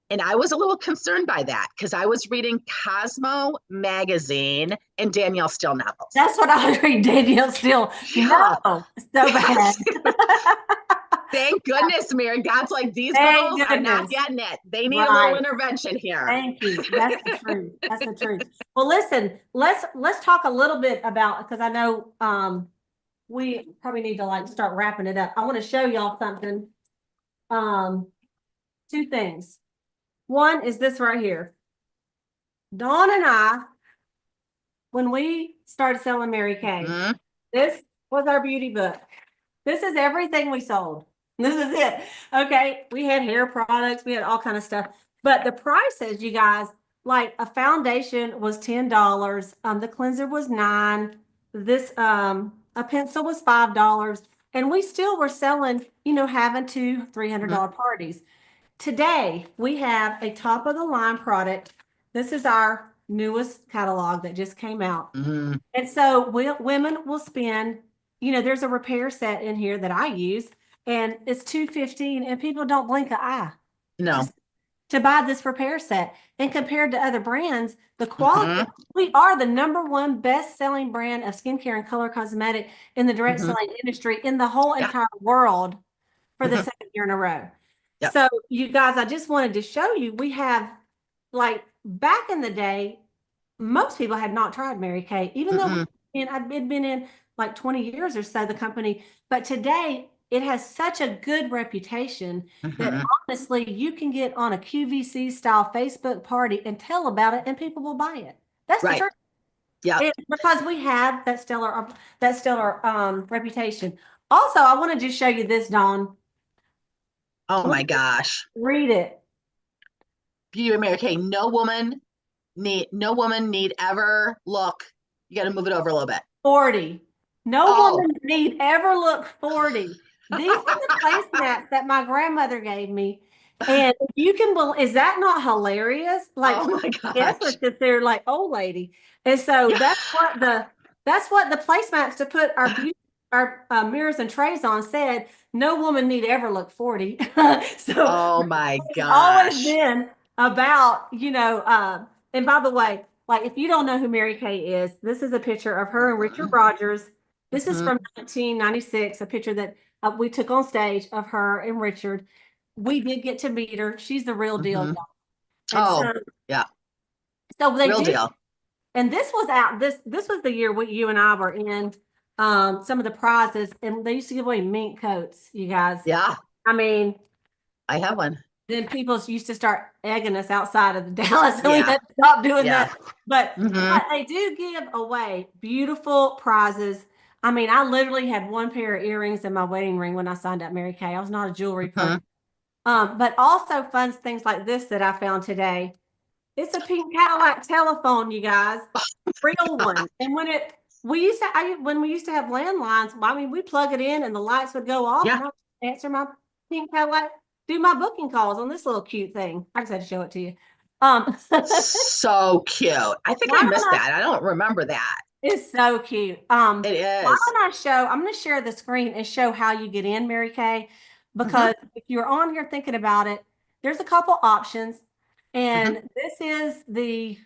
And I was a little concerned by that because I was reading Cosmo magazine and Danielle Steele novels. That's what I was reading, Danielle Steele. Yeah. No, so bad. Thank goodness, Mary. God's like, these girls are not getting it. They need a little intervention here. Thank you. That's the truth. That's the truth. Well, listen, let's talk a little bit about, because I know we probably need to start wrapping it up. I want to show y'all something. 2 things. One is this right here. Dawn and I, when we started selling Mary Kay, this was our beauty book. This is everything we sold. This is it. Okay. We had hair products. We had all kind of stuff. But the prices, you guys, like a foundation was $10. The cleanser was $9. a pencil was $5, and we still were selling, having $200-$300 parties. Today, we have a top of the line product. This is our newest catalog that just came out. Mhm. And so women will spend, there's a repair set in here that I use, and it's $215, and people don't blink an eye No. to to buy this repair set. And compared to other brands, the quality, Mhm. we are the #1 best-selling brand of skincare and color cosmetic in the direct Mhm. selling industry in the whole Yeah. entire world for the Mhm. second year in a row. Yep. So you guys, I just wanted to show you, we have, like, back in the day, most people had not tried Mary Kay, even though Mm-mm. I'd been in like 20 years or so, the company. But today it has such a good reputation that Mhm. honestly, you can get on a QVC style Facebook party and tell about it, and people will buy it. That's the Right. truth. Yep. Because we have that stellar reputation. Also, I want to just show you this, Dawn. Oh my gosh. Read it. Beauty of Mary Kay. No woman need ever look. You got to move it over a little bit. 40. No Oh. woman need ever look 40. These are the placemats that my grandmother gave me. And you can believe, is that not hilarious? Like, Oh my yes, was gosh. considered like old lady. And so Yeah. that's what the placemats to put our beauty, our mirrors and trays on said. No woman need ever look 40. So Oh my it's always gosh. been about, and by the way, like, if you don't know who Mary Kay is, this is a picture of her and Richard Mhm. Rogers. This is Mhm. from 1996, a picture that we took on stage of her and Richard. We did get to meet her. She's the real deal, Mhm. y'all. And Oh, so, yeah. so they Real do. deal. And this was out. This was the year you and I were in some of the prizes, and they used to give away mink coats. You guys. Yeah. I mean, I have one. then people used to start egging us outside of the Dallas, and we Yeah. had to stop doing Yeah. that. But Mhm. they do give away beautiful prizes. I mean, I literally had one pair of earrings in my wedding ring when I signed up Mary Kay. I was not a jewelry person. Mhm. But also fun things like this that I found today. It's a pink Cadillac telephone, you guys, real one. And when we used to have landlines, well, I mean, we plug it in and the lights would go off, Yeah. and I would answer my pink Cadillac, do my booking calls on this little cute thing. I just had to show it to you. Why So cute. I think I don't missed I that. I don't remember that. It's so cute. It Why is. don't I show? I'm going to share the screen and show how you get in, Mary Kay, Mhm. because if you're on here thinking about it, there's a couple options, Mhm. and this is the.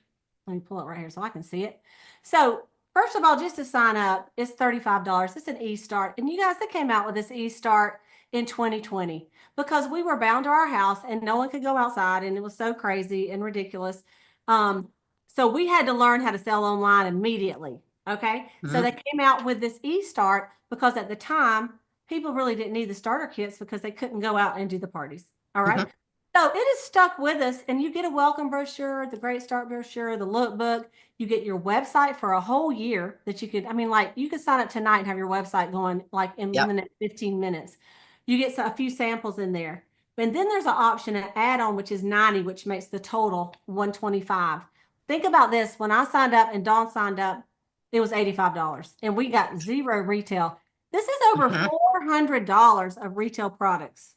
Let me pull it right here so I can see it. So first of all, just to sign up, it's $35. It's an e-start, and you guys, that came out with this e-start in 2020 because we were bound to our house and no one could go outside, and it was so crazy and ridiculous. So we had to learn how to sell online immediately. Okay. So Mhm. they came out with this e-start because at the time, people really didn't need the starter kits because they couldn't go out and do the parties. All right. Mhm. So it is stuck with us, and you get a welcome brochure, the Great Start brochure, the lookbook. You get your website for a whole year that you could, I mean, like, you could sign up tonight and have your website going like in Yep. the next 15 minutes. You get a few samples in there. And then there's an option, an add-on, which is 90, which makes the total 125. Think about this. When I signed up and Dawn signed up, it was $85 and we got zero retail. This is over Mhm. $400 of retail products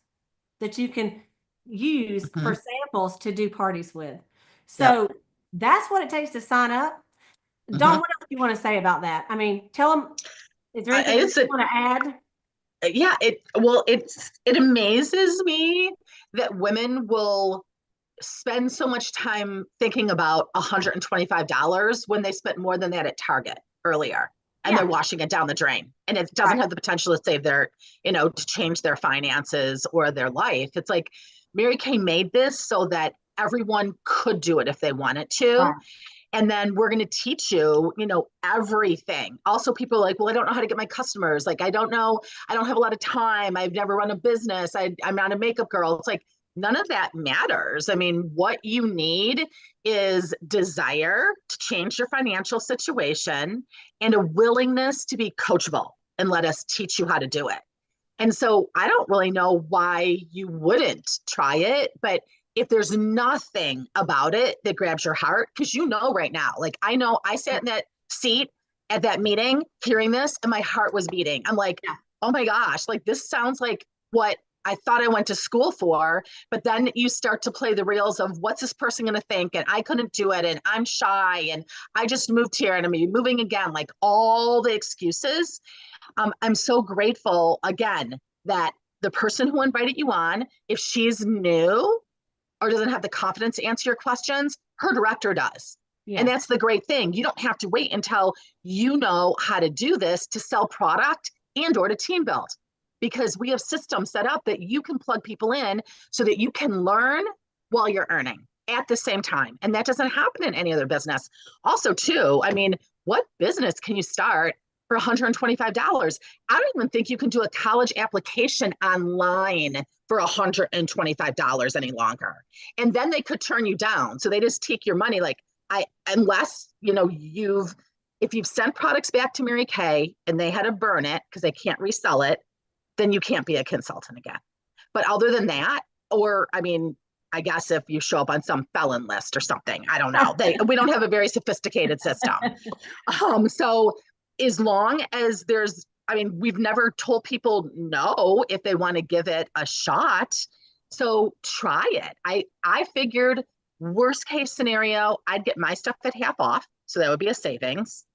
that you can use for Mhm. samples to do parties with. Yep. So that's what it takes to sign up. Dawn, Mhm. what else do you want to say about that? I mean, tell them, is there anything else It's you want to add? yeah, it amazes me that women will spend so much time thinking about $125 when they spent more than that at Target earlier, and they're Yeah, washing it down the drain, and it doesn't right, have the potential to save to change their finances or their life. It's like Mary Kay made this so that everyone could do it if they wanted to. right. And then we're going to teach you, everything. Also, people are like, well, I don't know how to get my customers. Like, I don't know. I don't have a lot of time. I've never run a business. I'm not a makeup girl. It's like, none of that matters. I mean, what you need is desire to change your financial situation and a willingness to be coachable and let us teach you how to do it. And so I don't really know why you wouldn't try it, but if there's nothing about it that grabs your heart, because right now, like I know I sat in that seat at that meeting, hearing this, and my heart was beating. I'm like, Yeah. oh my gosh, like this sounds like what I thought I went to school for. But then you start to play the reels of what's this person going to think? And I couldn't do it. And I'm shy. And I just moved here and I'm moving again, like all the excuses. I'm so grateful again that the person who invited you on, if she's new or doesn't have the confidence to answer your questions, her director does. And Yes. that's the great thing. You don't have to wait until you know how to do this to sell product and or to team build, because we have systems set up that you can plug people in so that you can learn while you're earning at the same time. And that doesn't happen in any other business. Also, too, I mean, what business can you start for $125? I don't even think you can do a college application online for $125 any longer. And then they could turn you down. So they just take your money. Like, unless, you know, if you've sent products back to Mary Kay and they had to burn it because they can't resell it, then you can't be a consultant again. But other than that, or I mean, I guess if you show up on some felon list or something, I don't know. We don't have a very sophisticated system. So as long as there's, I mean, we've never told people no if they want to give it a shot. So try it. I figured worst case scenario, I'd get my stuff at half off. So that would be a savings.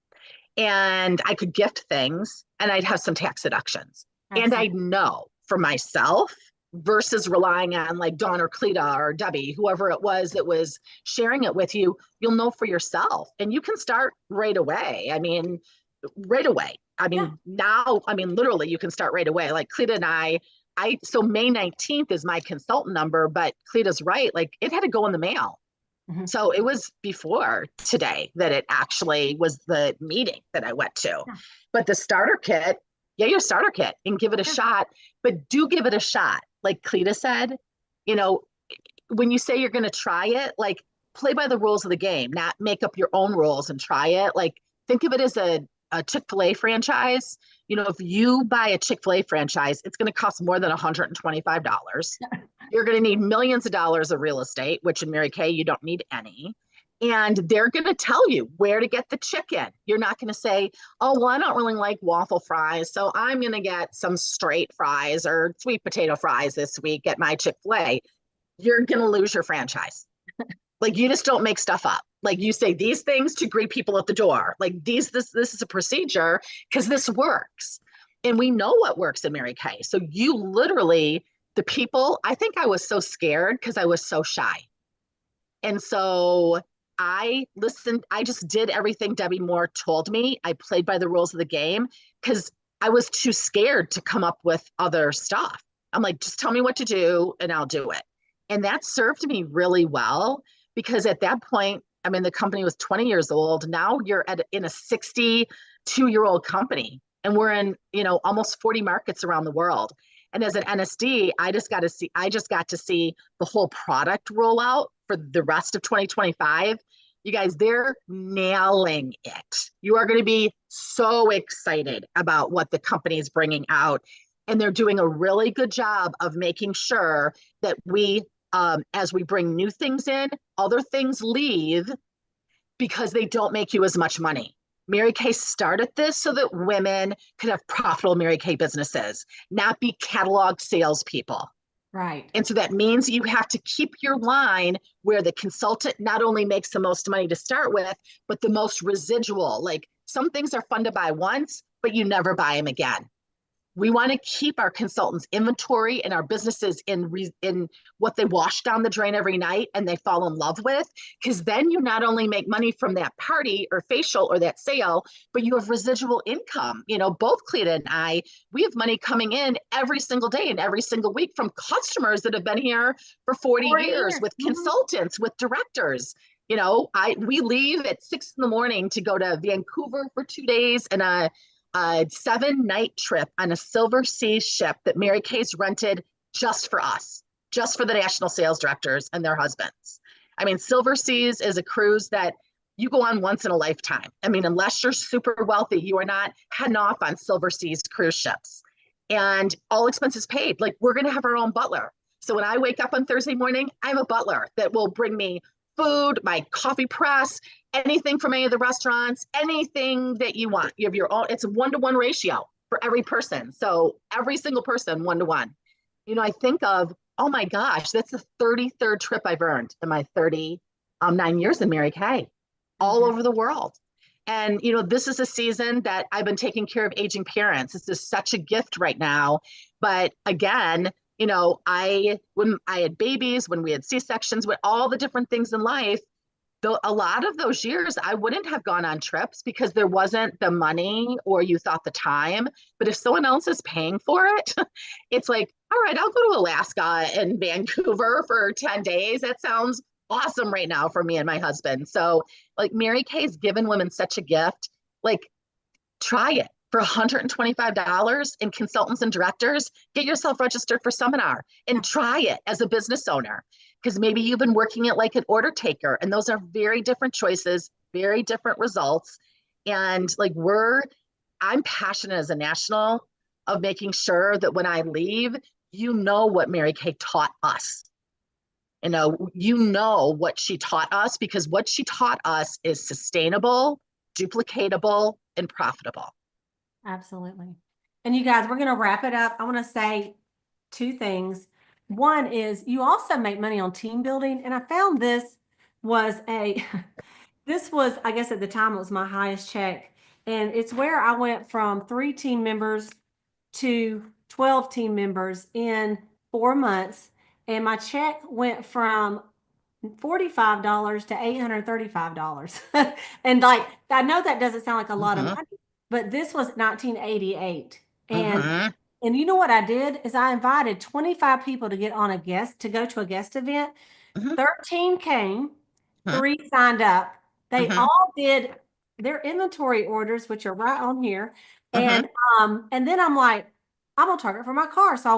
And I could gift things and I'd have some tax deductions. And I know for myself versus relying on like Dawn or Cleta or Debbie, whoever it was that was sharing it with you, you'll know for yourself and you can start right away. I mean, right away. I mean, now, I mean, literally you can start right away. Like Cleta and so May 19th is my consultant number, but Cleta's right. Like it had to go in the mail. Mm-hmm. So it was before today that it actually was the meeting that I went to. Yeah. But the starter kit, your starter kit and give it a shot, but do give it a shot. Like Cleta said, you know, when you say you're going to try it, like play by the rules of the game, not make up your own rules and try it. Like think of it as a Chick-fil-A franchise. You know, if you buy a Chick-fil-A franchise, it's going to cost more than $125. You're going to need millions of dollars of real estate, which in Mary Kay, you don't need any. And they're going to tell you where to get the chicken. You're not going to say, oh, well, I don't really like waffle fries, so I'm going to get some straight fries or sweet potato fries this week at my Chick-fil-A. You're going to lose your franchise. Like you just don't make stuff up. Like you say these things to greet people at the door. Like this is a procedure because this works. And we know what works in Mary Kay. So you literally, the people, I think I was so scared because I was so shy. And so I listened, I just did everything Debbie Moore told me. I played by the rules of the game because I was too scared to come up with other stuff. I'm like, just tell me what to do and I'll do it. And that served me really well because at that point, I mean, the company was 20 years old. Now you're in a 62-year-old company and we're in, you know, almost 40 markets around the world. And as an NSD, I just got to see the whole product roll out for the rest of 2025. You guys, they're nailing it. You are going to be so excited about what the company is bringing out. And they're doing a really good job of making sure that we, as we bring new things in, other things leave because they don't make you as much money. Mary Kay started this so that women could have profitable Mary Kay businesses, not be catalog salespeople. Right. And so that means you have to keep your line where the consultant not only makes the most money to start with, but the most residual. Like some things are fun to buy once, but you never buy them again. We want to keep our consultants' inventory and our businesses in what they wash down the drain every night and they fall in love with, because then you not only make money from that party or facial or that sale, but you have residual income. You know, both Cleta and I, we have money coming in every single day and every single week from customers that have been here for 40 years with consultants, with directors. You know, we leave at 6 a.m. to go to Vancouver for 2 days and a 7-night trip on a Silver Seas ship that Mary Kay's rented just for us, just for the national sales directors and their husbands. I mean, Silver Seas is a cruise that you go on once in a lifetime. I mean, unless you're super wealthy, you are not heading off on Silver Seas cruise ships. And all expenses paid. Like we're going to have our own butler. So when I wake up on Thursday morning, I have a butler that will bring me food, my coffee press, anything from any of the restaurants, anything that you want. You have your own, it's a 1-to-1 ratio for every person. So every single person, 1-to-1. I think of, oh my gosh, that's the 33rd trip I've earned in my 39 years in Mary Kay, all over the world. And, this is a season that I've been taking care of aging parents. This is such a gift right now. But again, when I had babies, when we had C-sections, with all the different things in life, a lot of those years I wouldn't have gone on trips because there wasn't the money or you thought the time. But if someone else is paying for it, it's like, all right, I'll go to Alaska and Vancouver for 10 days. That sounds awesome right now for me and my husband. So like Mary Kay's given women such a gift. Like, try it for $125 in consultants and directors. Get yourself registered for seminar and try it as a business owner, because maybe you've been working it like an order taker, and those are very different choices, very different results. And like I'm passionate as a national of making sure that when I leave, what Mary Kay taught us. What she taught us, because what she taught us is sustainable, duplicatable, and profitable. Absolutely. And you guys, we're going to wrap it up. I want to say two things. One is you also make money on team building. And I found this was I guess at the time it was my highest check. And it's where I went from 3 team members to 12 team members in 4 months. And my check went from $45 to $835. And like, I know that doesn't sound like a lot of money, but this was 1988. And you know what I did is I invited 25 people to go to a guest event. 13 came, 3 signed up. They all did their inventory orders, which are right on here. And then I'm like, I'm on target for my car. So I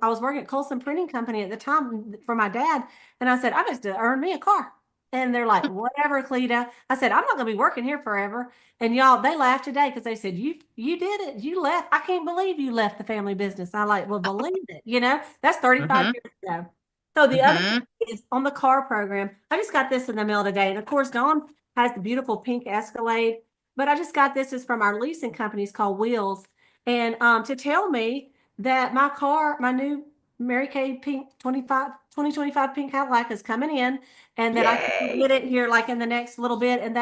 was working at Colson Printing Company at the time for my dad. And I said, I just earned me a car. And they're like, whatever, Cleta. I said, I'm not going to be working here forever. And y'all, they laughed today because they said, you did it. You left. I can't believe you left the family business. I like, well, believe it. That's 35 years ago. So the other thing is on the car program. I just got this in the mail today. And of course, Dawn has the beautiful pink Escalade, but I just got this is from our leasing company. It's called Wheels. And to tell me that my new Mary Kay pink 2025 pink Cadillac is coming in, and that I can get it here like in the next little bit. And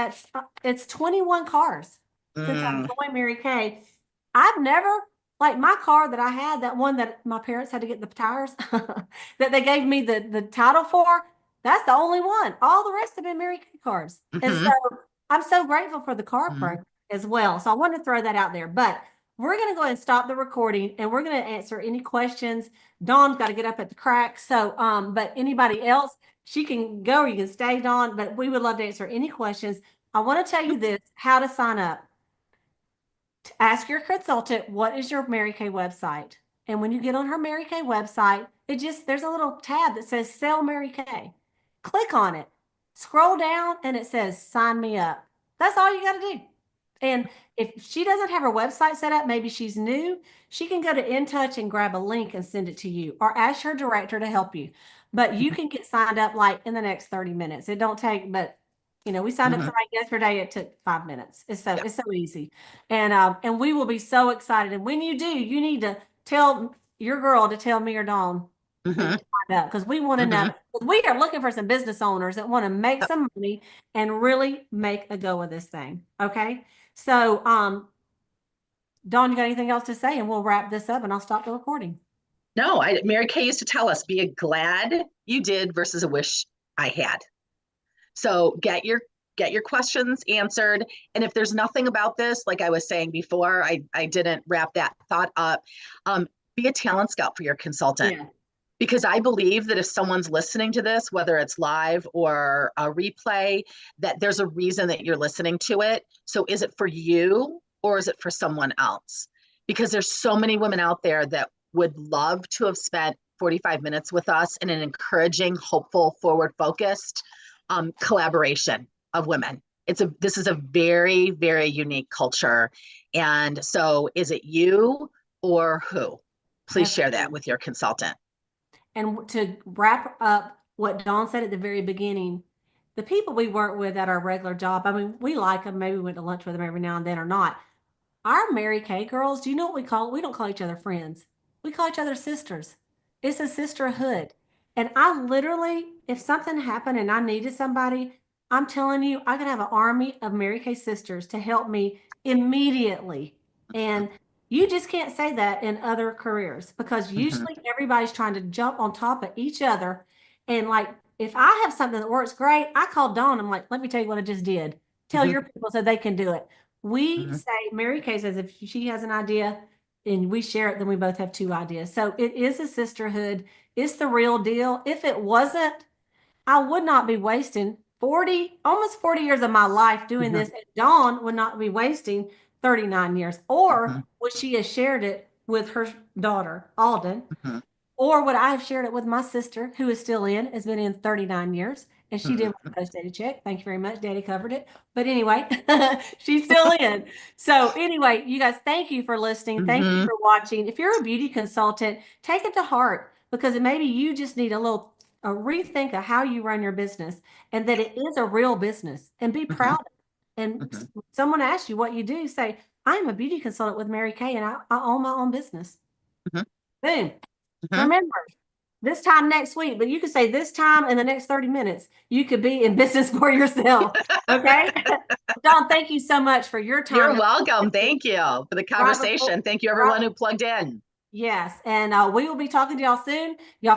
it's 21 cars since I've joined Mary Kay. I've never, like my car that I had, that one that my parents had to get the tires that they gave me the title for, that's the only one. All the rest have been Mary Kay cars. And so I'm so grateful for the car program as well. So I wanted to throw that out there. But we're going to go ahead and stop the recording, and we're going to answer any questions. Dawn's got to get up at the crack. So, but anybody else, she can go or you can stay, Dawn, but we would love to answer any questions. I want to tell you this, how to sign up. To ask your consultant, what is your Mary Kay website? And when you get on her Mary Kay website, there's a little tab that says Sell Mary Kay. Click on it, scroll down, and it says sign me up. That's all you got to do. And if she doesn't have her website set up, maybe she's new, she can go to InTouch and grab a link and send it to you, or ask her director to help you. But you can get signed up like in the next 30 minutes. It don't take, but we signed up somebody yesterday. It took 5 minutes. It's so easy. And we will be so excited. And when you do, you need to tell your girl to tell me or Dawn because we want to know. We are looking for some business owners that want to make some money and really make a go of this thing. Okay. So, Dawn, you got anything else to say? And we'll wrap this up and I'll stop the recording. No, Mary Kay used to tell us, be glad you did versus a wish I had. So get your questions answered. And if there's nothing about this, like I was saying before, I didn't wrap that thought up. Be a talent scout for your consultant. Yeah. Because I believe that if someone's listening to this, whether it's live or a replay, that there's a reason that you're listening to it. So is it for you or is it for someone else? Because there's so many women out there that would love to have spent 45 minutes with us in an encouraging, hopeful, forward-focused collaboration of women. This is a very, very unique culture. And so is it you or who? Please share that with your consultant. And to wrap up what Dawn said at the very beginning, the people we work with at our regular job, I mean, we like them. Maybe we went to lunch with them every now and then or not. Our Mary Kay girls, do you know what we call it? We don't call each other friends. We call each other sisters. It's a sisterhood. And I literally, if something happened and I needed somebody, I'm telling you, I could have an army of Mary Kay sisters to help me immediately. And you just can't say that in other careers because Mhm, usually everybody's trying to jump on top of each other. And like, if I have something that works great, I call Dawn. I'm like, let me tell you what I just did. Tell mhm, your people so they can do it. We mhm, say, Mary Kay says, if she has an idea and we share it, then we both have two ideas. So it is a sisterhood. It's the real deal. If it wasn't, I would not be wasting 40, almost 40 years of my life doing mhm, this. And Dawn would not be wasting 39 years. Or mhm, would she have shared it with her daughter, Alden? mhm, Or would I have shared it with my sister, who is still in, has been in 39 years, and she did mhm, want a post-dated check. Thank you very much. Daddy covered it. But anyway, she's still in. So anyway, you guys, thank you for listening. Thank you mhm, for watching. If you're a beauty consultant, take it to heart because maybe you just need a little a rethink of how you run your business and that it is a real business and be mhm, proud of it. And mhm, someone asks you what you do, say, I'm a beauty consultant with Mary Kay and I own my own business. mhm, Boom. mhm. Remember, this time next week, but you could say this time in the next 30 minutes, you could be in business for yourself. Okay. Dawn, thank you so much for your You're time. welcome. Thank you for the Right before, conversation. Thank you, right, everyone who plugged in. yes. And we will be talking to y'all soon. Y'all